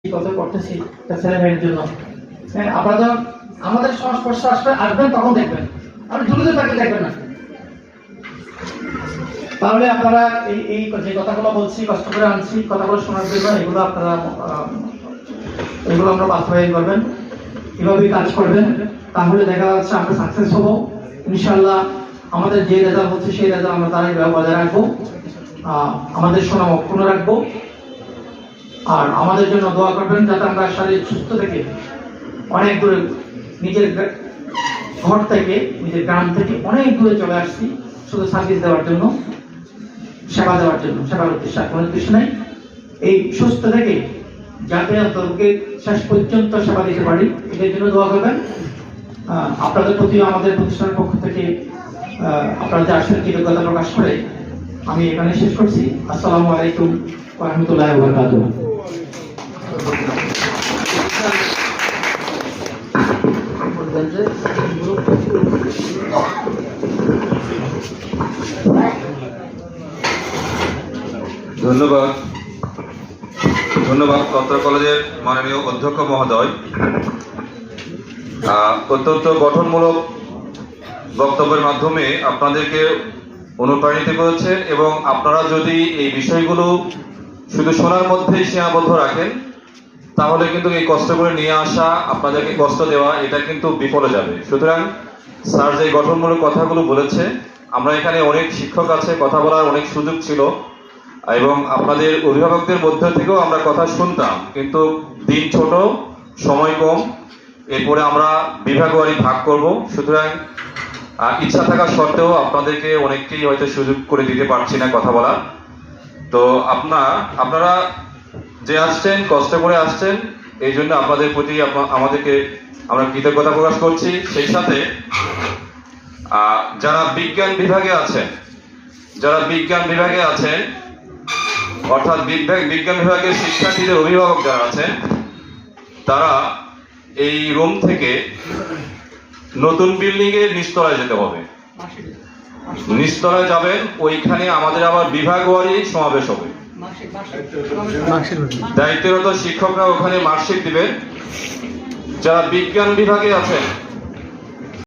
কত করতেছি ছেলে মেয়ের জন্য। হ্যাঁ, আপনারা আমাদের সংস্পর্শে আসবেন তখন দেখবেন, আপনি দূরে তাকে দেখবেন না। তাহলে আপনারা এই যে কথাগুলো বলছি, কষ্ট করে আনছি কথাগুলো শোনার জন্য, এগুলো আপনারা এগুলো আমরা বাস্তবায়ন করবেন, এভাবেই কাজ করবেন। তাহলে দেখা যাচ্ছে আমরা সাকসেস হবো ইনশাআল্লাহ। আমাদের যে রেজাল্ট হচ্ছে সেই রেজাল্ট আমরা তারাই বজায় রাখবো, আমাদের সুনাম অক্ষুণ্ণ রাখবো। আর আমাদের জন্য দোয়া করবেন যাতে আমরা শারীরিক সুস্থ থেকে অনেক দূরে, নিজের ঘর থেকে, নিজের গ্রাম থেকে অনেক দূরে চলে আসছি শুধু সার্ভিস দেওয়ার জন্য, সেবা দেওয়ার জন্য। সেবার উদ্দেশ্য কোনো উদ্দেশ্য নেই। এই সুস্থ থেকে যাতে রোগীর শেষ পর্যন্ত সেবা দিতে পারি, এদের জন্য দোয়া করবেন। আপনাদের প্রতি আমাদের প্রতিষ্ঠানের পক্ষ থেকে আপনাদের আসলে কৃতজ্ঞতা প্রকাশ করে আমি এখানে শেষ করছি। আসসালামু আলাইকুম ওয়া রাহমাতুল্লাহি ওয়া বারাকাতুহু। ধন্যবাদ ধন্যবাদ তন্ত্র কলেজের মাননীয় অধ্যক্ষ মহোদয়। অত্যন্ত গঠনমূলক বক্তব্যের মাধ্যমে আপনাদেরকে অনুপ্রাণিত করেছেন, এবং আপনারা যদি এই বিষয়গুলো শুধু শোনার মধ্যেই সীমাবদ্ধ রাখেন তাহলে কিন্তু এই কষ্ট করে নিয়ে আসা, আপনাদেরকে কষ্ট দেওয়া, এটা কিন্তু বিফলে যাবে। সুতরাং স্যার যে গঠনমূলক কথাগুলো বলেছে, আমরা এখানে অনেক শিক্ষক আছে, কথা বলার অনেক সুযোগ ছিল, এবং আপনাদের অভিভাবকদের মধ্যে থেকেও আমরা কথা শুনতাম, কিন্তু দিন ছোট, সময় কম, এরপরে আমরা বিভাগওয়ারি ভাগ করব। সুতরাং ইচ্ছা থাকা সত্ত্বেও আপনাদেরকে অনেককেই হয়তো সুযোগ করে দিতে পারছি না কথা বলার। তো আপনারা যে আসছেন, কষ্ট করে আসছেন, এই জন্য আপনাদের প্রতি আমাদেরকে আমরা কৃতজ্ঞতা প্রকাশ করছি। সেই সাথে যারা বিজ্ঞান বিভাগে আছেন, অর্থাৎ বিজ্ঞান বিভাগের শিক্ষার্থীদের অভিভাবক যারা আছেন, তারা এই রুম থেকে নতুন বিল্ডিং এর নিচতলায় যেতে হবে। নিচতলায় যাবেন, ওইখানে আমাদের আবার বিভাগওয়ারি সমাবেশ হবে। দায়িত্বরত শিক্ষকরা ওখানে মার্কশিট দিবেন। যারা বিজ্ঞান বিভাগে আছেন